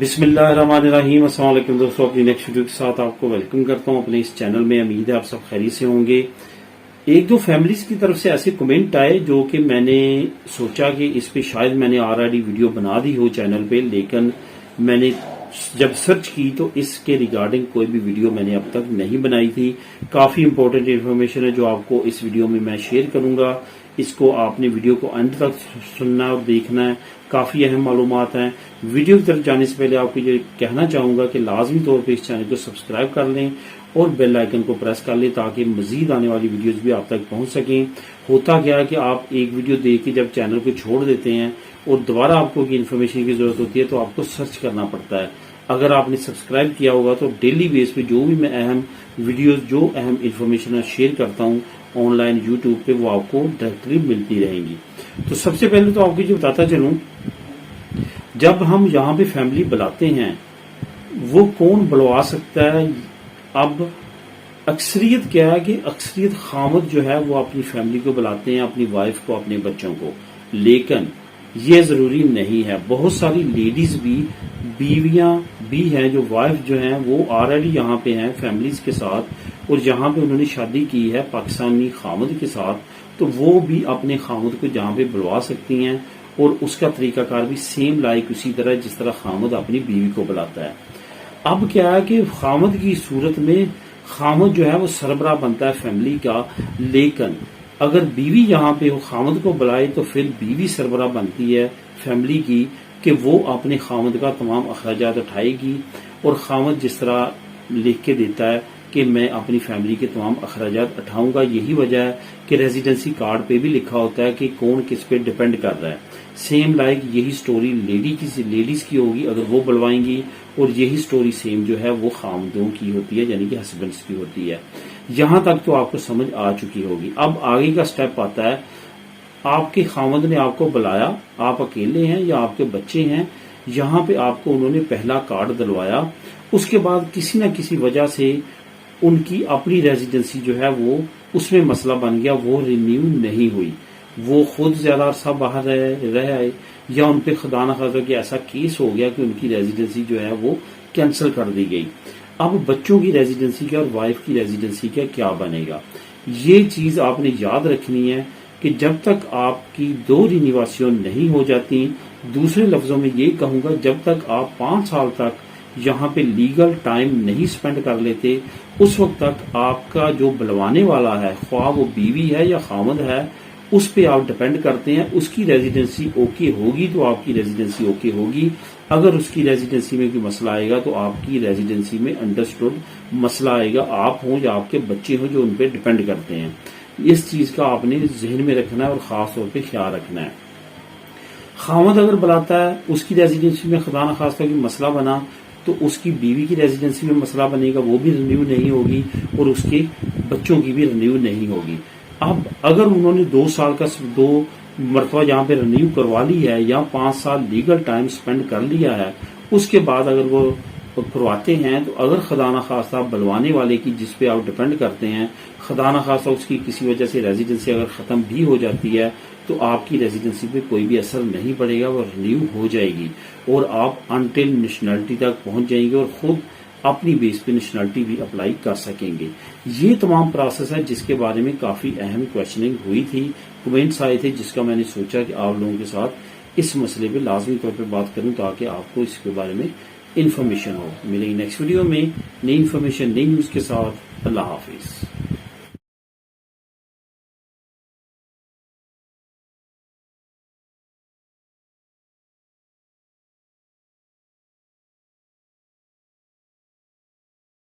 بسم اللہ الرحمن الرحیم۔ السلام علیکم دوستوں، اپنی نیکسٹ ویڈیو کے ساتھ آپ کو ویلکم کرتا ہوں اپنے اس چینل میں۔ امید ہے آپ سب خیریت سے ہوں گے۔ ایک دو فیملیز کی طرف سے ایسے کمنٹ آئے جو کہ میں نے سوچا کہ اس پہ شاید میں نے آلریڈی ویڈیو بنا دی ہو چینل پہ، لیکن میں نے جب سرچ کی تو اس کے ریگارڈنگ کوئی بھی ویڈیو میں نے اب تک نہیں بنائی تھی۔ کافی امپورٹنٹ انفارمیشن ہے جو آپ کو اس ویڈیو میں شیئر کروں گا۔ اس کو آپ نے ویڈیو کو اینڈ تک سننا اور دیکھنا ہے، کافی اہم معلومات ہیں۔ ویڈیو کی طرف جانے سے پہلے آپ کو یہ کہنا چاہوں گا کہ لازمی طور پہ اس چینل کو سبسکرائب کر لیں اور بیل آئیکن کو پریس کر لیں تاکہ مزید آنے والی ویڈیوز بھی آپ تک پہنچ سکیں۔ ہوتا کیا ہے کہ آپ ایک ویڈیو دیکھ کے جب چینل کو چھوڑ دیتے ہیں اور دوبارہ آپ کو انفارمیشن کی ضرورت ہوتی ہے تو آپ کو سرچ کرنا پڑتا ہے۔ اگر آپ نے سبسکرائب کیا ہوگا تو ڈیلی بیس پہ جو بھی میں اہم ویڈیوز، جو اہم انفارمیشن شیئر کرتا ہوں آن لائن یوٹیوب پہ، وہ آپ کو ڈائریکٹلی ملتی رہیں گی۔ تو سب سے پہلے تو آپ کو یہ بتاتا چلوں، جب ہم یہاں پہ فیملی بلاتے ہیں وہ کون بلوا سکتا ہے؟ اب اکثریت کیا ہے کہ اکثریت خامد جو ہے وہ اپنی فیملی کو بلاتے ہیں، اپنی وائف کو، اپنے بچوں کو، لیکن یہ ضروری نہیں ہے۔ بہت ساری لیڈیز بھی، بیویاں بھی ہیں جو وائف جو ہیں وہ آلریڈی یہاں پہ ہیں فیملیز کے ساتھ، اور جہاں پہ انہوں نے شادی کی ہے پاکستانی خامد کے ساتھ، تو وہ بھی اپنے خامد کو جہاں پہ بلوا سکتی ہیں، اور اس کا طریقہ کار بھی سیم لائک اسی طرح جس طرح خامد اپنی بیوی کو بلاتا ہے۔ اب کیا ہے کہ خامد کی صورت میں خامد جو ہے وہ سربراہ بنتا ہے فیملی کا، لیکن اگر بیوی یہاں پہ خامد کو بلائے تو پھر بیوی سربراہ بنتی ہے فیملی کی کہ وہ اپنے خامد کا تمام اخراجات اٹھائے گی، اور خامد جس طرح لکھ کے دیتا ہے کہ میں اپنی فیملی کے تمام اخراجات اٹھاؤں گا۔ یہی وجہ ہے کہ ریزیڈنسی کارڈ پہ بھی لکھا ہوتا ہے کہ کون کس پہ ڈیپینڈ کر رہا ہے۔ سیم لائک یہی سٹوری لیڈیز کی ہوگی اگر وہ بلوائیں گی، اور یہی سٹوری سیم جو ہے وہ خامدوں کی ہوتی ہے، یعنی کہ ہسبینڈز کی ہوتی ہے۔ یہاں تک تو آپ کو سمجھ آ چکی ہوگی۔ اب آگے کا سٹیپ آتا ہے، آپ کے خامد نے آپ کو بلایا، آپ اکیلے ہیں یا آپ کے بچے ہیں، یہاں پہ آپ کو انہوں نے پہلا کارڈ دلوایا، اس کے بعد کسی نہ کسی وجہ سے ان کی اپنی ریزیڈنسی جو ہے وہ اس میں مسئلہ بن گیا، وہ رینیو نہیں ہوئی، وہ خود زیادہ عرصہ باہر رہ آئے، یا ان پہ خدا نخواستہ کہ ایسا کیس ہو گیا کہ ان کی ریزیڈنسی جو ہے وہ کینسل کر دی گئی۔ اب بچوں کی ریزیڈنسی کا اور وائف کی ریزیڈنسی کا کیا بنے گا؟ یہ چیز آپ نے یاد رکھنی ہے کہ جب تک آپ کی دو رینیویشن نہیں ہو جاتی، دوسرے لفظوں میں یہ کہوں گا جب تک آپ 5 سال تک یہاں پہ لیگل ٹائم نہیں سپینڈ کر لیتے، اس وقت تک آپ کا جو بلوانے والا ہے، خواہ وہ بیوی ہے یا خامد ہے، اس پہ آپ ڈیپینڈ کرتے ہیں۔ اس کی ریزیڈنسی اوکے ہوگی تو آپ کی ریزیڈنسی اوکے ہوگی، اگر اس کی ریزیڈنسی میں کوئی مسئلہ آئے گا تو آپ کی ریزیڈنسی میں انڈرسٹوڈ مسئلہ آئے گا، آپ ہوں یا آپ کے بچے ہوں جو ان پہ ڈیپینڈ کرتے ہیں۔ اس چیز کا آپ نے ذہن میں رکھنا ہے اور خاص طور پہ خیال رکھنا ہے۔ خامد اگر بلاتا ہے، اس کی ریزیڈنسی میں خدا نخواستہ کوئی مسئلہ بنا تو اس کی بیوی کی ریزیڈنسی میں مسئلہ بنے گا، وہ بھی رینیو نہیں ہوگی، اور اس کے بچوں کی بھی رینیو نہیں ہوگی۔ اب اگر انہوں نے 2 سال کا 2 مرتبہ یہاں پہ رینیو کروا لی ہے یا 5 سال لیگل ٹائم سپینڈ کر لیا ہے، اس کے بعد اگر وہ کرواتے ہیں تو اگر خدا نخواستہ بلوانے والے کی جس پہ آپ ڈیپینڈ کرتے ہیں، خدا نخواستہ اس کی کسی وجہ سے ریزیڈنسی اگر ختم بھی ہو جاتی ہے تو آپ کی ریزیڈنسی پہ کوئی بھی اثر نہیں پڑے گا، وہ رینیو ہو جائے گی، اور آپ انٹل نیشنلٹی تک پہنچ جائیں گے اور خود اپنی بیس پہ نیشنلٹی بھی اپلائی کر سکیں گے۔ یہ تمام پروسیس ہے جس کے بارے میں کافی اہم کوشچننگ ہوئی تھی، کمنٹس آئے تھے، جس کا میں نے سوچا کہ آپ لوگوں کے ساتھ اس مسئلے پہ لازمی طور پہ بات کروں تاکہ آپ کو اس کے بارے میں انفارمیشن ہو۔ ملیں گے نیکسٹ ویڈیو میں نئی انفارمیشن، نئی نیوز کے ساتھ۔ اللہ حافظ۔